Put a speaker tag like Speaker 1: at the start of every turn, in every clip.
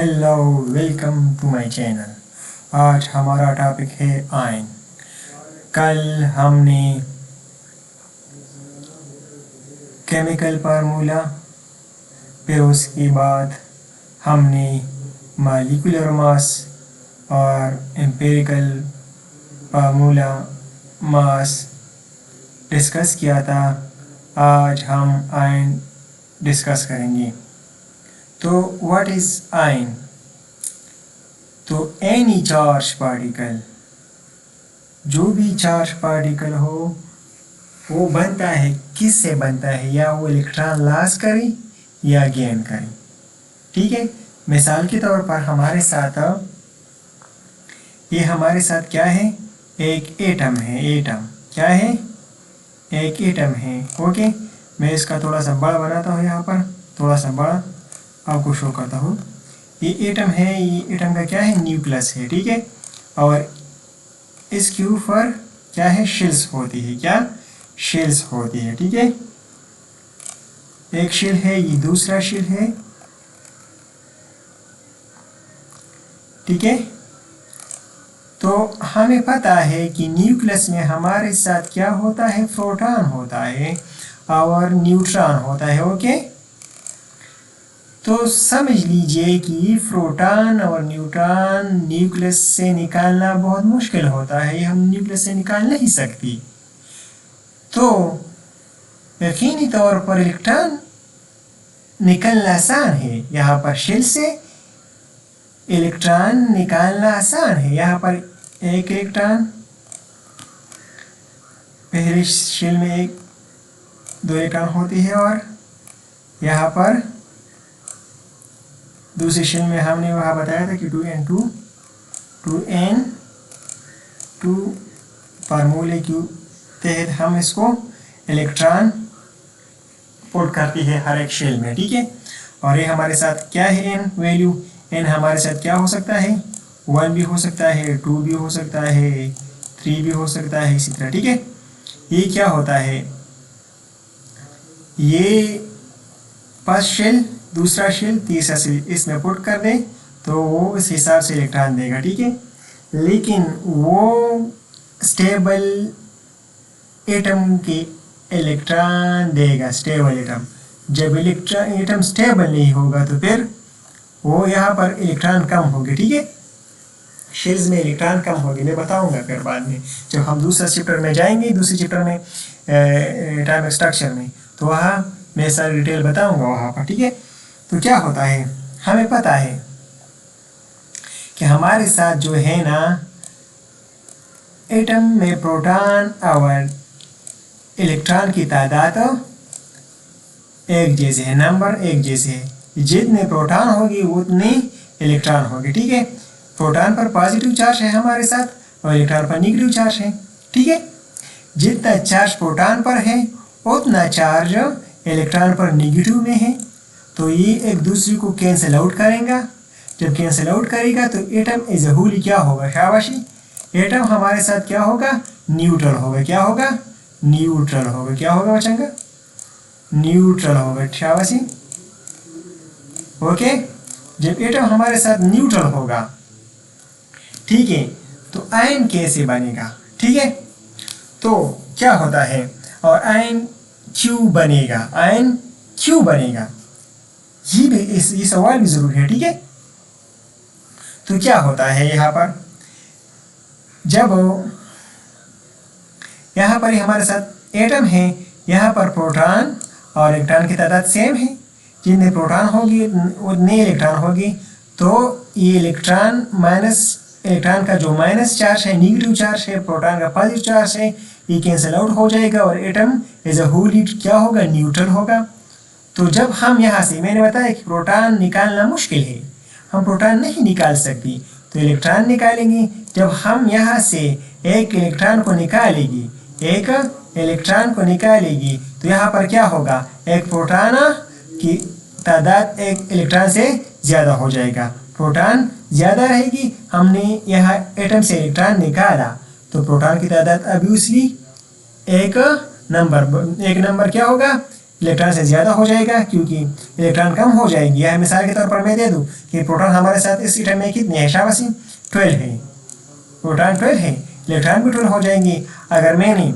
Speaker 1: Hello, welcome to my channel. आज हमारा topic है आयन। कल हमने केमिकल फार्मूला, फिर उसके बाद हमने मॉलिक्यूलर मास और एम्पिरिकल फार्मूला मास डिस्कस किया था। आज हम आयन डिस्कस करेंगे। तो व्हाट इज आयन? तो एनी चार्ज पार्टिकल, जो भी चार्ज पार्टिकल हो, वो बनता है, किससे बनता है? या वो इलेक्ट्रॉन लॉस करे या गेन करे। ठीक है, मिसाल के तौर पर हमारे साथ क्या है? एक एटम है। एटम क्या है? एक एटम है। ओके, मैं इसका थोड़ा सा बड़ा बनाता हूँ, यहाँ पर थोड़ा सा बड़ा आपको शो करता हूँ। ये एटम है, ये एटम का क्या है? न्यूक्लियस है। ठीक है, और इसके ऊपर क्या है? शेल्स होती है। क्या शेल्स होती है? ठीक है, एक शेल है, ये दूसरा शेल है। ठीक है, तो हमें पता है कि न्यूक्लियस में हमारे साथ क्या होता है? प्रोटॉन होता है और न्यूट्रॉन होता है। ओके, तो समझ लीजिए कि प्रोटॉन और न्यूट्रॉन न्यूक्लियस से निकालना बहुत मुश्किल होता है, ये हम न्यूक्लियस से निकाल नहीं सकती। तो यकीनी तौर पर इलेक्ट्रॉन निकालना आसान है। यहाँ पर शेल से इलेक्ट्रॉन निकालना आसान है। यहाँ पर एक इलेक्ट्रॉन, पहले शेल में एक दो इलेक्ट्रॉन होती है, और यहाँ पर दूसरे शेल में हमने वहाँ बताया था कि 2n2 फार्मूले के तहत हम इसको इलेक्ट्रॉन पुट करती है हर एक शेल में। ठीक है, और ये हमारे साथ क्या है? n value. n हमारे साथ क्या हो सकता है? 1 भी हो सकता है, 2 भी हो सकता है, 3 भी हो सकता है, इसी तरह। ठीक है, ये क्या होता है? ये फर्स्ट शेल, दूसरा शेल, तीसरा शेल इसमें पुट कर दें तो वो इस हिसाब से इलेक्ट्रॉन देगा। ठीक है, लेकिन वो स्टेबल एटम के इलेक्ट्रॉन देगा। स्टेबल एटम, जब एटम स्टेबल नहीं होगा तो फिर वो यहाँ पर इलेक्ट्रॉन कम होंगे। ठीक है, शेल्स में इलेक्ट्रॉन कम होंगे, मैं बताऊंगा फिर बाद में जब हम दूसरा चैप्टर में जाएंगे। दूसरे चैप्टर में एटॉमिक स्ट्रक्चर में, तो वहाँ मैं सारी डिटेल बताऊंगा वहाँ पर। ठीक है, तो क्या होता है? हमें पता है कि हमारे साथ जो है ना, एटम में प्रोटॉन और इलेक्ट्रॉन की तादाद एक जैसे है, नंबर एक जैसे है। जितने प्रोटॉन होगी उतने इलेक्ट्रॉन होंगे। ठीक है, प्रोटॉन पर पॉजिटिव चार्ज है हमारे साथ और इलेक्ट्रॉन पर नेगेटिव चार्ज है। ठीक है, जितना चार्ज प्रोटॉन पर है उतना चार्ज इलेक्ट्रॉन पर नेगेटिव में है, तो ये एक दूसरे को कैंसिल आउट करेगा। जब कैंसिल आउट करेगा तो एटम एज ए होल क्या होगा? शाबाशी, एटम हमारे साथ क्या होगा? न्यूट्रल होगा। क्या होगा? न्यूट्रल होगा। क्या होगा बच्चों? न्यूट्रल होगा। शाबाशी। ओके, जब एटम हमारे साथ न्यूट्रल होगा, ठीक है, तो आयन कैसे बनेगा? ठीक है, तो क्या होता है? और आयन क्यों बनेगा? आयन क्यों बनेगा? ये भी ये सवाल भी जरूर है। ठीक है, तो क्या होता है यहाँ पर? जब यहाँ पर हमारे साथ एटम है, यहाँ पर प्रोटॉन और इलेक्ट्रॉन की तादाद सेम है। जितने प्रोटॉन होगी उतने इलेक्ट्रॉन होगी, तो ये इलेक्ट्रॉन माइनस, इलेक्ट्रॉन का जो माइनस चार्ज है, नेगेटिव चार्ज है, प्रोटॉन का पॉजिटिव चार्ज है, ये कैंसिल आउट हो जाएगा और एटम एज अ होल क्या होगा? न्यूट्रल होगा। तो जब हम यहाँ से, मैंने बताया कि प्रोटॉन निकालना मुश्किल है, हम प्रोटॉन नहीं निकाल सकती, तो इलेक्ट्रॉन निकालेंगे। जब हम यहाँ से एक इलेक्ट्रॉन को निकालेगी, तो यहाँ पर क्या होगा? एक प्रोटॉन की तादाद एक इलेक्ट्रॉन से ज़्यादा हो जाएगा। प्रोटॉन ज़्यादा रहेगी, हमने यहाँ एटम से इलेक्ट्रॉन निकाला, तो प्रोटॉन की तादाद ऑब्वियसली एक नंबर क्या होगा? इलेक्ट्रॉन से ज़्यादा हो जाएगा क्योंकि इलेक्ट्रॉन कम हो जाएंगे। या मिसाल के तौर पर मैं दे दूँ कि प्रोटॉन हमारे साथ इस एटम में कितने हैं शाबाशी 12 है, प्रोटॉन 12 है, इलेक्ट्रॉन भी 12 हो जाएंगे। अगर मैंने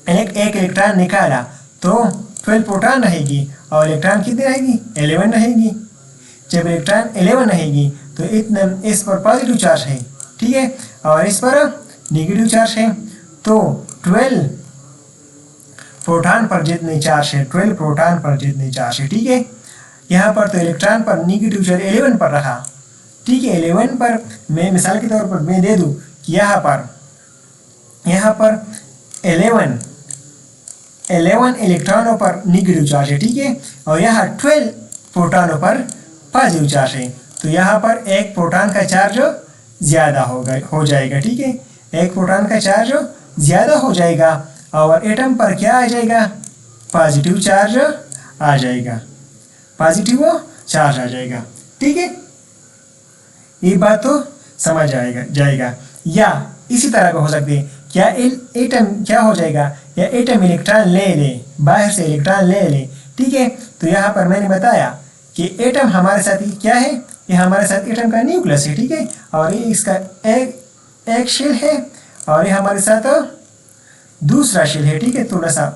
Speaker 1: एक इलेक्ट्रॉन निकाला तो 12 प्रोटॉन रहेगी और इलेक्ट्रॉन कितनी रहेगी 11 रहेगी। जब इलेक्ट्रॉन 11 रहेगी तो इतना इस पर पॉजिटिव चार्ज है, ठीक है, और इस पर नेगेटिव चार्ज है। तो 12 प्रोटॉन पर जितने चार्ज है 12 प्रोटॉन पर जितने चार्ज है, ठीक है। यहाँ पर तो इलेक्ट्रॉन पर नेगेटिव चार्ज 11 पर रहा, ठीक है। 11 पर मैं मिसाल के तौर पर मैं दे दूँ कि यहाँ पर 11 इलेक्ट्रॉनों पर नेगेटिव चार्ज है, ठीक है, और यहाँ 12 प्रोटॉनों पर पॉजिटिव चार्ज है। तो यहाँ पर एक प्रोटॉन का चार्ज ज़्यादा हो जाएगा, ठीक है, एक प्रोटॉन का चार्ज ज़्यादा हो जाएगा और एटम पर क्या आ जाएगा पॉजिटिव चार्ज आ जाएगा, पॉजिटिव चार्ज आ जाएगा, ठीक है। ये बात तो समझ जाएगा। या इसी तरह का हो सकते हैं, क्या एटम क्या हो जाएगा, या एटम इलेक्ट्रॉन ले ले, बाहर से इलेक्ट्रॉन ले ले, ठीक है। तो यहाँ पर मैंने बताया कि एटम हमारे साथ क्या है, ये हमारे साथ एटम का न्यूक्लियस है, ठीक है, और ये इसका एक शेल है और ये हमारे साथ दूसरा शेल है, ठीक है। थोड़ा सा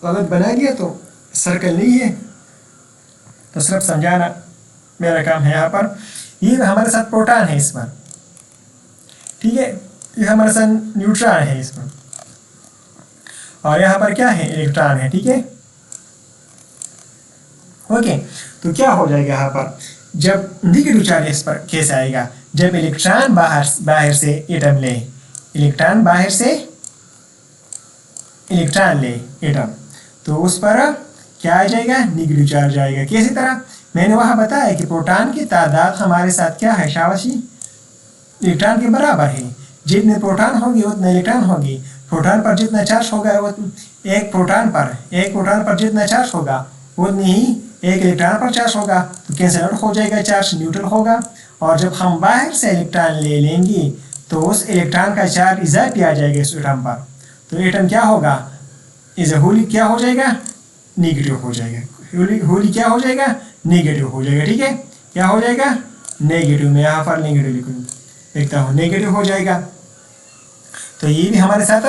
Speaker 1: गलत बना दिया तो सर्कल नहीं है, तो सिर्फ समझाना मेरा काम है। यहाँ पर ये हमारे साथ प्रोटॉन है इसमें, ठीक है, ये हमारे साथ न्यूट्रॉन है इसमें, और यहाँ पर क्या है इलेक्ट्रॉन है, ठीक है, ओके। तो क्या हो जाएगा यहाँ पर, जब नेगेटिव चार्ज इस पर कैसे आएगा, जब इलेक्ट्रॉन बाहर से एटम ले, इलेक्ट्रॉन बाहर से इलेक्ट्रॉन ले एटम, तो उस पर क्या आ जाएगा नेगेटिव चार्ज आएगा। किसी तरह मैंने वहाँ बताया कि प्रोटॉन की तादाद हमारे साथ क्या है शाबाशी इलेक्ट्रॉन के बराबर है, जितने प्रोटॉन होंगे उतने इलेक्ट्रॉन होंगे। प्रोटॉन पर जितना चार्ज होगा एक प्रोटॉन पर जितना चार्ज होगा उतनी ही एक इलेक्ट्रॉन पर चार्ज होगा, तो कैंसिल आउट हो जाएगा, चार्ज न्यूट्रल होगा। और जब हम बाहर से इलेक्ट्रॉन ले लेंगे तो उस इलेक्ट्रॉन का चार्ज इजाफी आ जाएगा इस एटम पर, तो एटम क्या होगा होली क्या हो जाएगा नेगेटिव हो जाएगा, होली क्या हो जाएगा नेगेटिव हो जाएगा, ठीक है, क्या हो जाएगा नेगेटिव। मैं यहाँ पर नेगेटिव लिखता हूँ, नेगेटिव हो जाएगा। तो ये भी हमारे साथ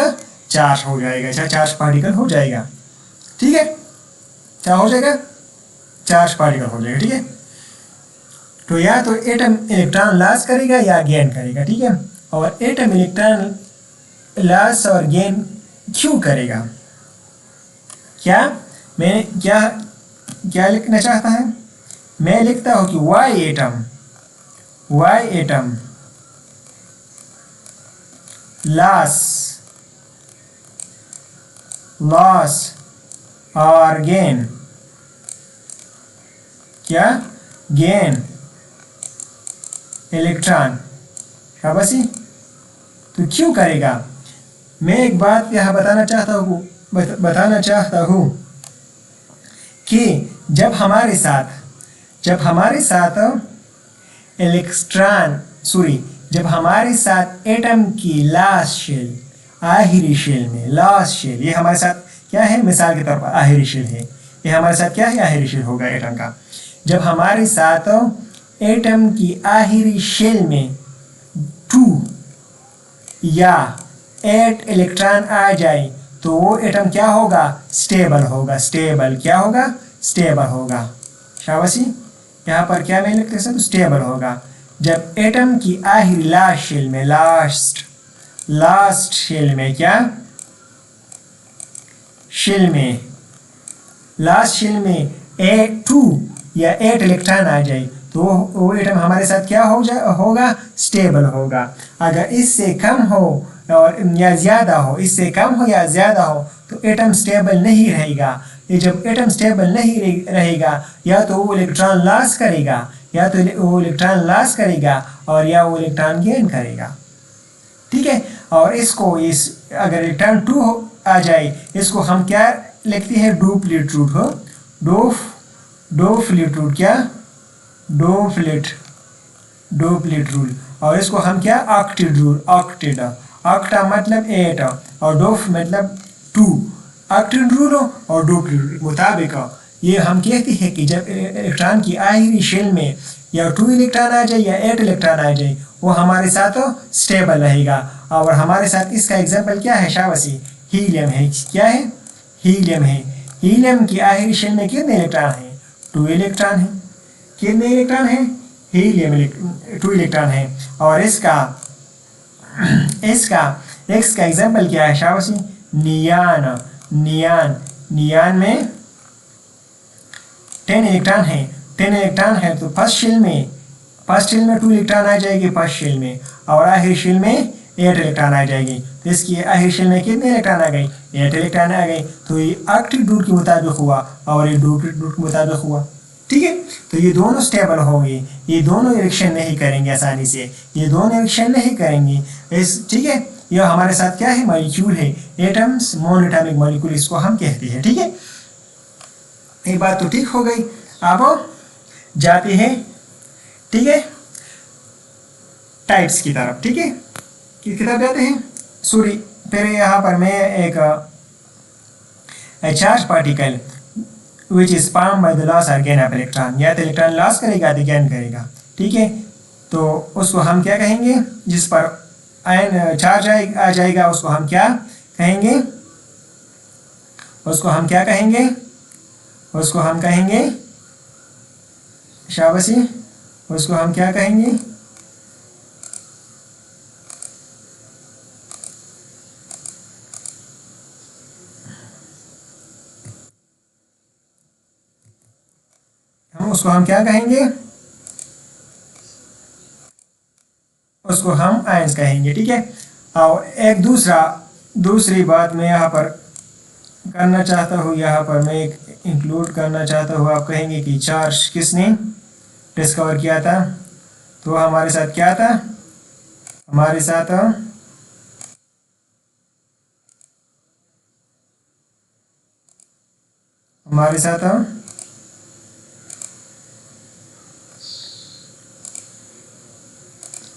Speaker 1: चार्ज हो जाएगा, चार्ज पार्टिकल हो जाएगा, ठीक है, क्या हो जाएगा चार्ज पार्टिकल हो जाएगा, ठीक है। तो या तो एटम इलेक्ट्रॉन लॉस करेगा या गेन करेगा, ठीक है। और एटम इलेक्ट्रॉन लॉस और गेन क्यों करेगा, क्या मैं क्या लिखना चाहता है, मैं लिखता हूँ कि वाई एटम लॉस और गेन, क्या गेन इलेक्ट्रॉन शाबाशी। तो क्यों करेगा, मैं एक बात यहाँ बताना चाहता हूँ कि जब हमारे साथ एटम की लास्ट शेल आखिरी शेल में, लास्ट शेल ये हमारे साथ क्या है, मिसाल के तौर पर आखिरी शेल है, ये हमारे साथ क्या है आखिरी शेल होगा एटम का। जब हमारे साथ एटम की आखिरी शेल में 2 या 8 इलेक्ट्रॉन आ जाए तो वो एटम क्या होगा स्टेबल होगा, क्या होगा स्टेबल होगा शाबाशी। यहाँ पर क्या मैं लिखते हैं तो स्टेबल होगा। जब एटम की आखिरी लास्ट शेल में क्या लास्ट शेल में 2 या 8 इलेक्ट्रॉन आ जाए तो वो एटम हमारे साथ क्या होगा स्टेबल होगा। अगर इससे कम हो और या ज़्यादा हो, इससे कम हो या ज़्यादा हो तो एटम स्टेबल नहीं रहेगा। ये जब एटम स्टेबल नहीं रहेगा या तो वो इलेक्ट्रॉन लॉस करेगा और या वो इलेक्ट्रॉन गेन करेगा, ठीक है। और इसको अगर इलेक्ट्रॉन 2 आ जाए इसको हम क्या लिखते हैं डुप्लीट रूल, और इसको हम क्या ऑक्टेट, ऑक्टा मतलब 8 और डोफ मतलब 2, ऑक्टेन रूल हो और डुप्लीकेट के मुताबिक हो। ये हम कहते हैं कि जब इलेक्ट्रॉन की आखिरी शेल में या 2 इलेक्ट्रॉन आ जाए या 8 इलेक्ट्रॉन आ जाए वो हमारे साथ स्टेबल रहेगा। और हमारे साथ इसका एग्जाम्पल क्या है शाबाशी, हीलियम है। क्या है? हीलियम है। हीलियम की आखिरी शेल में कितने इलेक्ट्रॉन हैं? 2 इलेक्ट्रॉन हैं। कितने इलेक्ट्रॉन हैं? हीलियम 2 इलेक्ट्रॉन है। और इसका एक्स का एग्जाम्पल क्या है शाबाशी, नियान। नियान में 10 इलेक्ट्रॉन है। 10 इलेक्ट्रॉन है तो फर्स्ट शेल में 2 इलेक्ट्रॉन आ जाएगी फर्स्ट शेल में, और आखिरी शेल में 8 इलेक्ट्रॉन आ जाएगी। तो इसकी आखिरी शेल में कितने इलेक्ट्रॉन आ गई? 8 इलेक्ट्रॉन आ गई। तो ये ऑक्टेट रूल के मुताबिक हुआ और ये डुप्लीकेट रूल के मुताबिक हुआ। ठीक है, तो ये दोनों स्टेबल होंगे, ये दोनों रिएक्शन नहीं करेंगे आसानी से, ये दोनों रिएक्शन नहीं करेंगे इस। ठीक है, यह हमारे साथ क्या है? मॉलिक्यूल है, एटम्स, मोनोएटॉमिक मॉलिक्यूल इसको हम कहते हैं। ठीक है, ये बात तो ठीक हो गई। अब जाते हैं, ठीक है, टाइप्स की तरफ। ठीक है, किस तरफ जाते हैं? सॉरी, पहले यहाँ पर मैं एक charge particle which is form by the loss और गेन ऑफ इलेक्ट्रॉन, या तो इलेक्ट्रॉन लॉस करेगा तो गेन करेगा। ठीक है, तो उसको हम क्या कहेंगे? जिस पर आयन चार्ज आ जाएगा उसको हम क्या कहेंगे? उसको हम क्या कहेंगे? उसको हम कहेंगे शाबाशी, उसको हम क्या कहेंगे? उसको हम क्या कहेंगे? उसको हम आयंस कहेंगे। ठीक है, और एक दूसरी बात मैं यहाँ पर करना चाहता हूँ, यहाँ पर मैं एक इंक्लूड करना चाहता हूँ। आप कहेंगे कि चार्ज किसने डिस्कवर किया था? तो हमारे साथ क्या था? हमारे साथ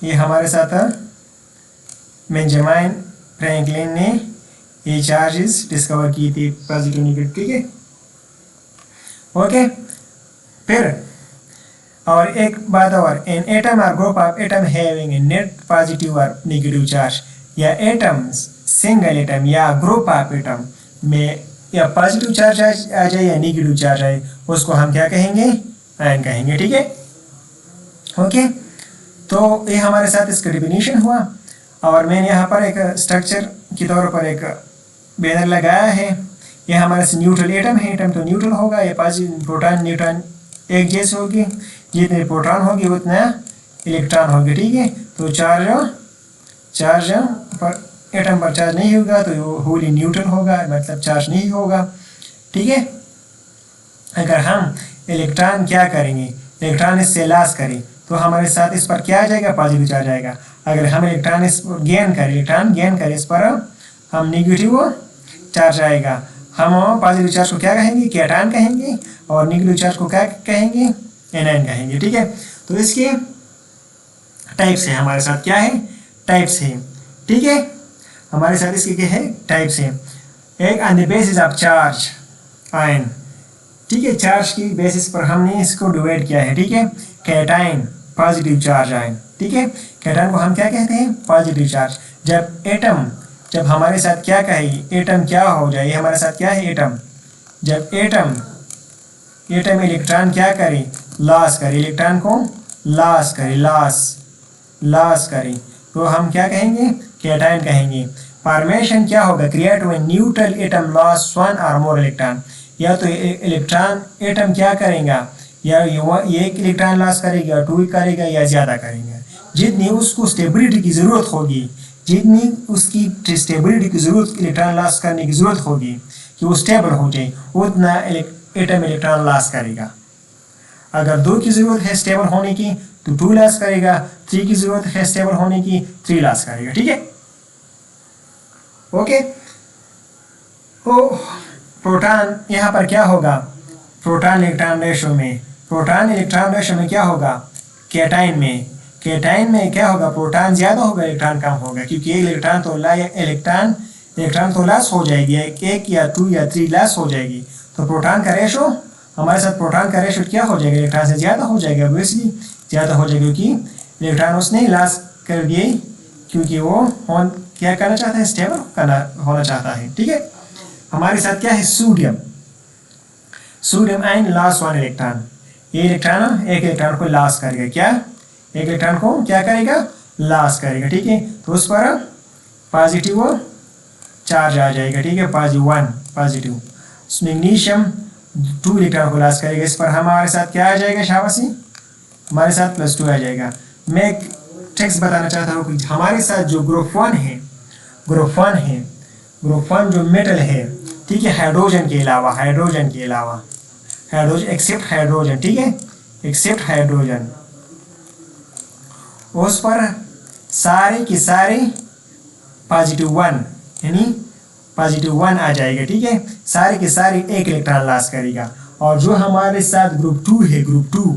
Speaker 1: ये हमारे साथ बेंजामिन फ्रैंकलिन ने ये चार्जेस डिस्कवर की थी, पॉजिटिव नेगेटिव। ठीक है, ओके। फिर और एक बात और, एन एटम और group of atom having a net positive और नेगेटिव चार्ज, या एटम सिंगल एटम या ग्रुप ऑफ एटम में या पॉजिटिव चार्ज आ जाए या नेगेटिव चार्ज आए, उसको हम क्या कहेंगे? आयन कहेंगे। ठीक है, ओके। तो ये हमारे साथ इसका डिफिनीशन हुआ, और मैंने यहाँ पर एक स्ट्रक्चर के तौर पर एक बैनर लगाया है। ये हमारे से न्यूट्रल एटम है, एटम तो न्यूट्रल होगा, ये प्रोटॉन न्यूट्रॉन एक जैसे होगी, जितने प्रोटॉन होगी उतना इलेक्ट्रॉन होगी। ठीक है, तो चार्ज पर एटम पर चार्ज नहीं होगा तो होली न्यूट्रल होगा, मतलब चार्ज नहीं होगा। ठीक है, अगर हम इलेक्ट्रॉन क्या करेंगे? इलेक्ट्रॉन इससे लॉस करें तो हमारे साथ इस पर क्या आ जाएगा? पॉजिटिव चार्ज आएगा। अगर हम इलेक्ट्रॉन गेन करें इस पर हम नेगेटिव चार्ज आएगा। हम पॉजिटिव चार्ज को क्या कहेंगे? कैटायन कहेंगे, और नेगेटिव चार्ज को क्या कहेंगे? एनायन कहेंगे। ठीक है, तो इसके टाइप्स है, हमारे साथ क्या है? टाइप्स है। ठीक है, हमारे साथ इसके क्या है? टाइप्स है। एक on the basis of charge ion. ठीक है, चार्ज की बेसिस पर हमने इसको डिवाइड किया है। ठीक है, कैटायन पॉजिटिव चार्ज आयन। ठीक है, कैटायन को हम क्या कहते हैं? Positive charge. जब हमारे साथ क्या कहेगी? एटम क्या हो जाए? हमारे साथ क्या है? एटम। जब एटम इलेक्ट्रॉन क्या करे? लॉस करे, इलेक्ट्रॉन को लॉस करे, तो हम क्या कहेंगे? कैटायन कहेंगे। फॉर्मेशन क्या होगा? Create when neutral atom loss 1 और मोर इलेक्ट्रॉन। या तो इलेक्ट्रॉन एटम क्या करेगा? या ये एक इलेक्ट्रॉन लॉस करेगा, 2 करेगा, या ज़्यादा करेगा। जितनी उसको स्टेबिलिटी की ज़रूरत होगी, जितनी उसकी स्टेबिलिटी की ज़रूरत, इलेक्ट्रॉन लॉस करने की ज़रूरत होगी कि वो स्टेबल हो जाए, उतना एटम इलेक्ट्रॉन लॉस करेगा। अगर 2 की ज़रूरत है स्टेबल होने की तो 2 लॉस करेगा, 3 की ज़रूरत है स्टेबल होने की 3 लॉस करेगा। ठीक है, ओके। तो प्रोटॉन यहाँ पर क्या होगा? प्रोटॉन इलेक्ट्रॉन रेशो में क्या होगा? कैटायन में क्या होगा? प्रोटॉन ज़्यादा होगा, इलेक्ट्रॉन कम होगा, क्योंकि इलेक्ट्रॉन इलेक्ट्रॉन तो लॉस हो जाएगी, एक या 2 या 3 लॉस हो जाएगी। तो प्रोटॉन का रेशो हमारे साथ प्रोटॉन का रेशो क्या हो जाएगा, इलेक्ट्रॉन से ज़्यादा हो जाएगा, ऑब्वियसली ज़्यादा हो जाएगा क्योंकि इलेक्ट्रॉन उसने लॉस कर दिए, क्योंकि वो क्या करना चाहता है, स्टेबल होना चाहता है। ठीक है, हमारे साथ क्या है, sodium. Sodium iron loss 1 electron, ये इलेक्ट्रॉन एक इलेक्ट्रॉन को लॉस करेगा, क्या एक इलेक्ट्रॉन को क्या करेगा, लॉस करेगा। ठीक है, तो उस पर पॉजिटिव चार्ज आ जाएगा। ठीक है, +1 पॉजिटिव। मैग्नीशियम 2 इलेक्ट्रॉन को लॉस करेगा, इस पर हमारे साथ क्या आ जाएगा शाबाशी, हमारे साथ +2 आ जाएगा। मैं एक ट्रिक्स बताना चाहता हूँ कि हमारे साथ जो ग्रुप 1 है, ग्रुप 1 जो मेटल है, ठीक है, हाइड्रोजन के अलावा हाइड्रोजन एक्सेप्ट हाइड्रोजन, ठीक है, एक्सेप्ट हाइड्रोजन, उस पर सारे के सारे +1 यानी +1 आ जाएगा। ठीक है, सारे के सारे एक इलेक्ट्रॉन लॉस करेगा। और जो हमारे साथ ग्रुप 2 है, ग्रुप 2,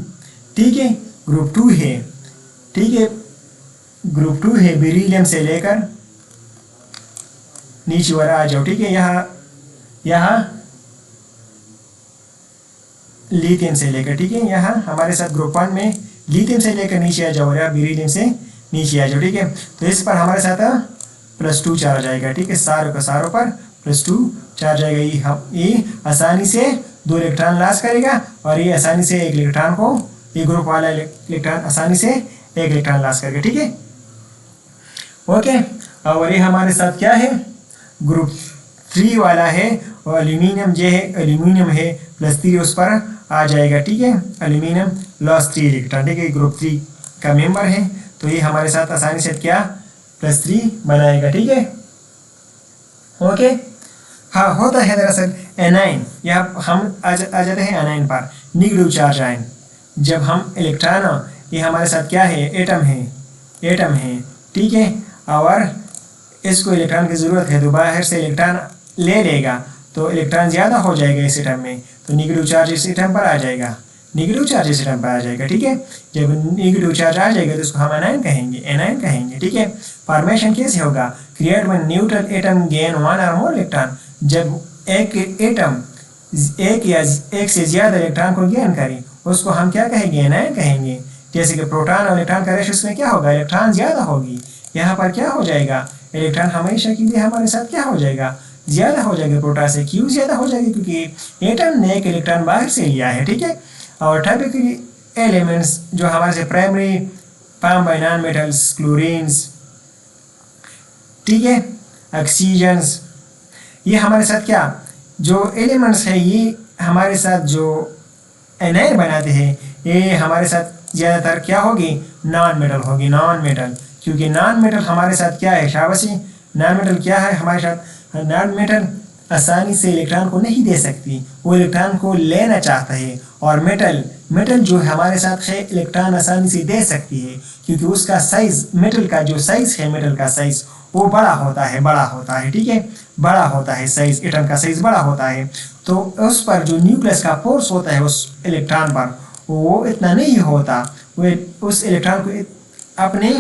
Speaker 1: ठीक है, ग्रुप 2 है, ठीक है, ग्रुप 2 है, बेरिलियम से लेकर नीचे वाला आ जाओ। ठीक है, यहाँ लिथियम से लेकर, ठीक है, यहाँ हमारे साथ ग्रुप 1 में लिथियम से लेकर नीचे आ जाओ, या बेरिलियम से नीचे आ जाओ। ठीक है, तो इस पर हमारे साथ +2 चार्ज आ जाएगा। ठीक है, सारों पर +2 चार्ज आएगा। ये आसानी से 2 इलेक्ट्रॉन लॉस करेगा और ये आसानी से एक इलेक्ट्रॉन को, ये ग्रुप वाला इलेक्ट्रॉन आसानी से एक इलेक्ट्रॉन लॉस करेगा। ठीक है, ओके। और ये हमारे साथ क्या है, ग्रुप 3 वाला है, और एल्यूमिनियम जो है, एल्यूमिनियम है +3 उस पर आ जाएगा। ठीक है, एल्यूमिनियम लॉस 3 इलेक्ट्रॉन, ठीक है, ग्रुप 3 का मेंबर है, तो ये हमारे साथ आसानी से क्या +3 बनाएगा। ठीक है, ओके। हाँ, होता है दरअसल एनाइन, या हम आ जाते हैं एनाइन पर, नेगेटिव चार्ज आयन। जब हम इलेक्ट्रॉन, ये हमारे साथ क्या है, एटम है, ठीक है, और इसको इलेक्ट्रॉन की ज़रूरत है, तो बाहर से इलेक्ट्रॉन ले लेगा, तो इलेक्ट्रॉन ज़्यादा हो जाएगा इस एटम में, तो नेगेटिव चार्ज इस एटम पर आ जाएगा, ठीक है। जब नेगेटिव चार्ज आ जाएगा तो उसको हम एनाइन कहेंगे, ठीक है। फॉर्मेशन कैसे होगा, create when neutral atom gain 1 और मोर इलेक्ट्रॉन, जब एक एटम एक या एक से ज़्यादा इलेक्ट्रॉन को गेन करे, उसको हम क्या कहेंगे, एनाइन कहेंगे। जैसे कि प्रोटॉन और इलेक्ट्रॉन का रेशो में क्या होगा, इलेक्ट्रॉन ज़्यादा होगी, यहाँ पर क्या हो जाएगा, इलेक्ट्रॉन हमेशा के लिए हमारे साथ क्या हो जाएगा, ज़्यादा हो जाएगा प्रोटॉन से। क्यों ज़्यादा हो जाएगा, क्योंकि एटम ने एक इलेक्ट्रॉन बाहर से लिया है, ठीक है। और टाइपिकली एलिमेंट्स जो हमारे से primary form by non metals, chlorines, ठीक है, ऑक्सीजन्स, ये हमारे साथ क्या जो एलिमेंट्स है, ये हमारे साथ जो एनाइन बनाते हैं, ये हमारे साथ ज़्यादातर क्या होगी, नॉन मेटल, क्योंकि नॉन मेटल हमारे साथ क्या है, शाबाशी, नॉन मेटल क्या है हमारे साथ, नॉन मेटल आसानी से इलेक्ट्रॉन को नहीं दे सकती, वो इलेक्ट्रॉन को लेना चाहता है। और मेटल जो हमारे साथ है, इलेक्ट्रॉन आसानी से दे सकती है, क्योंकि उसका साइज, मेटल का जो साइज है, मेटल का साइज वो बड़ा होता है, ठीक है, बड़ा होता है साइज, एटम का साइज बड़ा होता है। तो उस पर जो न्यूक्लियस का फोर्स होता है उस इलेक्ट्रॉन पर, वो इतना नहीं होता, वो उस इलेक्ट्रॉन को अपने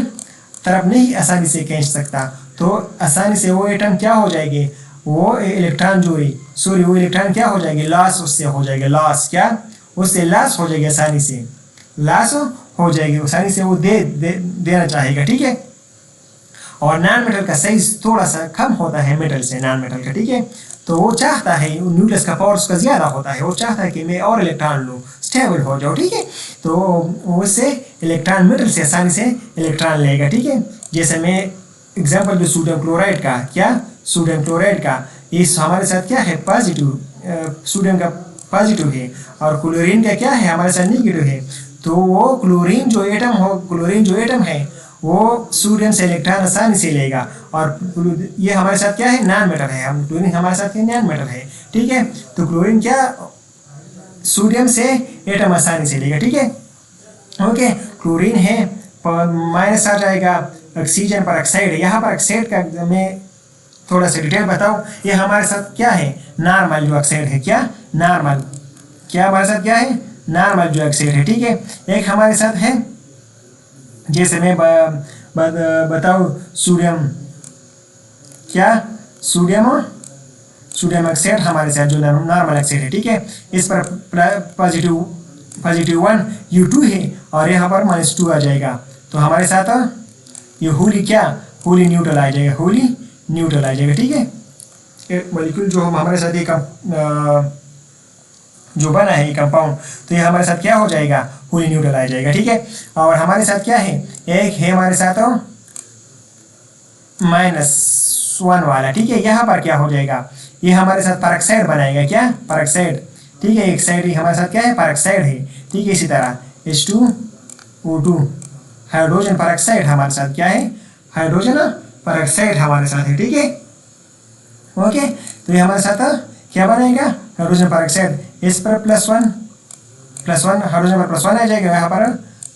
Speaker 1: तरफ नहीं आसानी से खींच सकता, तो आसानी से वो एटम क्या हो जाएगी, वो इलेक्ट्रॉन जो है, सॉरी, वो इलेक्ट्रॉन क्या हो जाएगी, लॉस उससे हो जाएगा, उससे लॉस हो जाएगी, आसानी से लॉस हो जाएगी, आसानी से वो देना चाहेगा, ठीक है। और नॉन मेटल का साइज थोड़ा सा कम होता है मेटल से, नॉन मेटल का, ठीक है। तो वो चाहता है, न्यूक्लियस का पावर उसका ज़्यादा होता है, वो चाहता है कि मैं और इलेक्ट्रॉन लूँ, स्टेबल हो जाओ, ठीक है। तो उससे इलेक्ट्रॉन मेटल से आसानी से इलेक्ट्रॉन लेगा, ठीक है। जैसे मैं एग्जाम्पल दो सोडियम क्लोराइड का, क्या सोडियम क्लोराइड का, इस हमारे साथ क्या है, पॉजिटिव, सोडियम का पॉजिटिव है, और क्लोरीन का क्या है, हमारे साथ नेगेटिव है। तो वो क्लोरीन जो एटम है वो सोडियम से इलेक्ट्रॉन आसानी से लेगा, और ये हमारे साथ क्या है, नॉन मेटल है, क्लोरीन हमारे साथ नॉन मेटल है, ठीक है। तो क्लोरीन क्या सोडियम से एटम आसानी से लेगा, ठीक है, ओके। क्लोरीन है माइनस आ जाएगा, ऑक्सीजन पर ऑक्साइड है, यहाँ पर ऑक्साइड का मैं थोड़ा सा डिटेल बताऊँ, ये हमारे साथ क्या है, नॉर्मल जो ऑक्साइड है, क्या नॉर्मल, क्या हमारे साथ क्या है, नॉर्मल जो ऑक्साइड है, ठीक है। एक हमारे साथ है, जैसे मैं बताऊँ, सोडियम क्या सोडियम ऑक्साइड हमारे साथ जो नॉर्मल ऑक्साइड है, ठीक है। इस पर पॉजिटिव 1 U2 है और यहाँ पर -2 आ जाएगा। तो हमारे साथ ये होली न्यूट्रल आ जाएगा, ठीक है। मॉलिक्यूल जो हमारे साथ ये जो बना है ये कंपाउंड, तो ये हमारे साथ क्या हो जाएगा, होली न्यूट्रल आ जाएगा, ठीक है। और हमारे साथ क्या है, एक है हमारे साथ -1 वाला, ठीक है। यहाँ पर क्या हो जाएगा, ये हमारे साथ पेरोक्साइड बनाएगा, क्या पेरोक्साइड, ठीक है। एक साइड ही हमारे साथ क्या है, पेरोक्साइड है, ठीक है। इसी तरह H2O2 हाइड्रोजन पेरोक्साइड हमारे साथ क्या है, हाइड्रोजन पेरोक्साइड हमारे साथ है, ठीक है। ओके, तो ये हमारे साथ क्या बनाएगा, हाइड्रोजन पेरोक्साइड। इस पर +1 हाइड्रोजन पर +1 आ जाएगा, यहाँ पर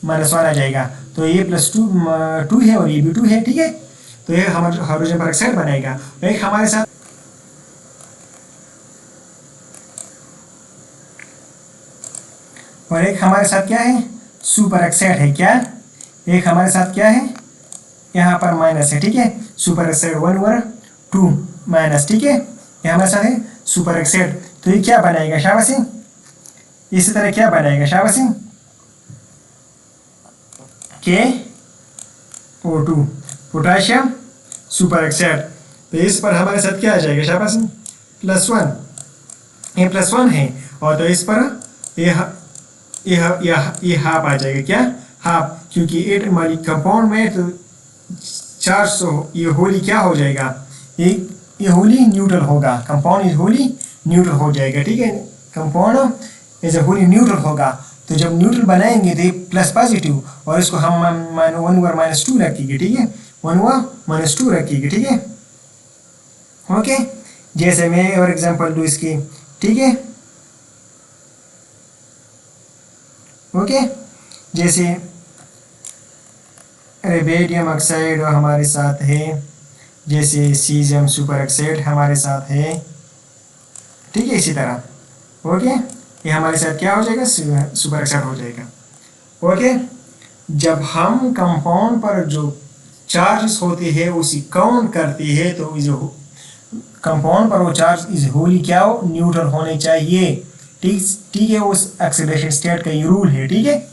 Speaker 1: -1 आ जाएगा। तो ये +2 है और ये भी 2 है, ठीक है। तो ये हमारा हाइड्रोजन पेरोक्साइड बनेगा। एक हमारे साथ और एक हमारे साथ क्या है, सुपर ऑक्साइड है, क्या एक हमारे साथ क्या है, यहाँ पर माइनस है, ठीक है। सुपर ऑक्साइड 1 और 2 माइनस, ठीक है। ये हमारे साथ है सुपर ऑक्साइड। तो ये क्या बनाएगा शाबाशी, इसी तरह क्या बनाएगा शाबाशी, KO2 पोटाशियम सुपर ऑक्साइड। तो इस पर हमारे साथ क्या आ जाएगा शाबाशी, +1, ये +1 है। और तो इस पर ये हाफ आ जाएगा, क्या हाफ, क्योंकि 8 मालिक कंपाउंड में तो 400 ये होली क्या हो जाएगा, ये होली न्यूट्रल होगा, कंपाउंड इज होली न्यूट्रल हो जाएगा, ठीक है। कंपाउंड इज होली न्यूट्रल होगा। तो जब न्यूट्रल बनाएंगे तो प्लस पॉजिटिव, और इसको हम 1 और -2 रखेंगे, ठीक है। 1 और -2 रखेंगे, ठीक है। ओके, जैसे मैं और एग्जांपल दूँ इसकी, ठीक है। ओके, जैसे रेडियम ऑक्साइड हमारे साथ है, जैसे सीजियम सुपर ऑक्साइड हमारे साथ है, ठीक है। इसी तरह ओके, ये हमारे साथ क्या हो जाएगा, सुपर ऑक्साइड हो जाएगा। ओके, जब हम कंपाउंड पर जो चार्जेस होते हैं उसी काउंट करती है, तो जो कंपाउंड पर वो चार्ज इज होली क्या हो, न्यूट्रल होने चाहिए, ठीक है। उस एक्सेलरेशन स्टेट का ये रूल है, ठीक है।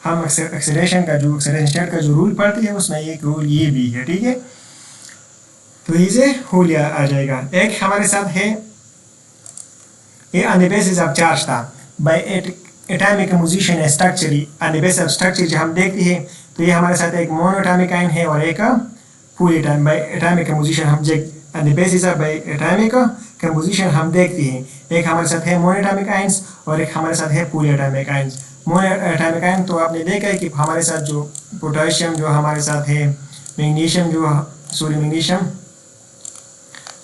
Speaker 1: हम एक्सेलरेशन स्टेट का जो रूल पढ़ते हैं उसमें एक रूल ये भी है, ठीक है। तो इसे होली आ जाएगा। एक हमारे साथ है ये on the basis of charge था by atomic composition structure, on the basis of structure जो हम देखते हैं, तो ये हमारे साथ एक मोनोएटॉमिक आयन है और एक full atomic by atomic composition हम on the basis of by atomic composition हम देखते हैं। एक हमारे साथ है मोनोएटॉमिक आयंस और एक हमारे साथ है full atomic ions. Monoatomic ion तो आपने देखा है कि हमारे साथ जो पोटेशियम जो हमारे साथ है, मैग्नीशियम मैग्नीशियम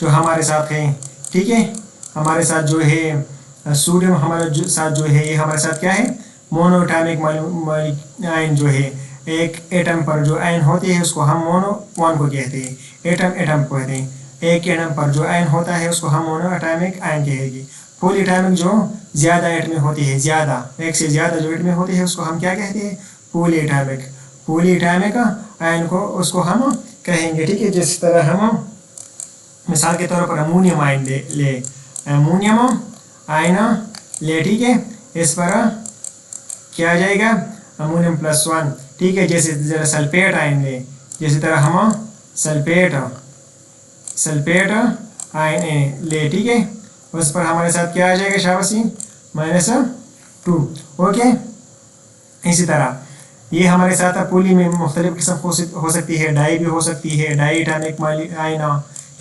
Speaker 1: जो हमारे साथ है, ठीक है। हमारे साथ जो है सोडियम हमारे साथ जो है, ये हमारे साथ क्या है, मोनोएटॉमिक आयन जो है, एक एटम पर जो आयन होती है उसको हम मोनो 1 को कहते हैं, एटम को कहते हैं। एक एटम पर जो आयन होता है उसको हम मोनोएटॉमिक आयन कहेंगे। फुल एटॉमिक जो ज़्यादा एटम में होती है, ज़्यादा एक से ज़्यादा जो एटम में होती है उसको हम क्या कहते हैं, फुल एटॉमिक आयन को उसको हम कहेंगे, ठीक है। जिस तरह हम मिसाल के तौर पर अमोनियम आयन ले अमोनियम आयन ले, ठीक है। इस पर क्या आ जाएगा, अमोनियम +1, ठीक है। जैसे जरा सल्फेट आयन ले, जैसे तरह हम सल्फेट आयन ले, ठीक है। उस पर हमारे साथ क्या आ जाएगा शाबाशी, -2। ओके, इसी तरह ये हमारे साथ पुली में मुख्तलिफ किस्म हो सकती है, डाई भी हो सकती है, डाई एटॉमिक आयन,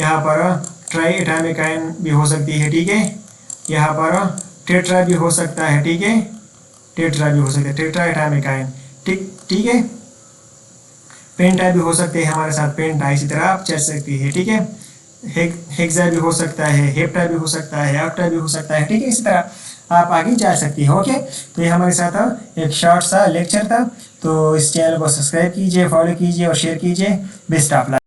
Speaker 1: यहाँ पर ट्राई एटॉमिक आयन भी हो सकती है, ठीक है। यहाँ पर टेट्रा भी हो सकता है, ठीक है, टेट्रा भी हो सकता है, टेट्रा एटॉमिक आयन, ठीक है। पेंटा भी हो सकते हैं हमारे साथ, पेंटा इसी तरह आप चल सकती है, ठीक है। हेक्सा भी हो सकता है, हेप्टा भी हो सकता है, ऑक्टा भी हो सकता है, ठीक है। इसी तरह आप आगे जा सकती हैं। ओके, तो ये हमारे साथ एक शॉर्ट सा लेक्चर था। तो इस चैनल को सब्सक्राइब कीजिए, फॉलो कीजिए और शेयर कीजिए। Best of luck.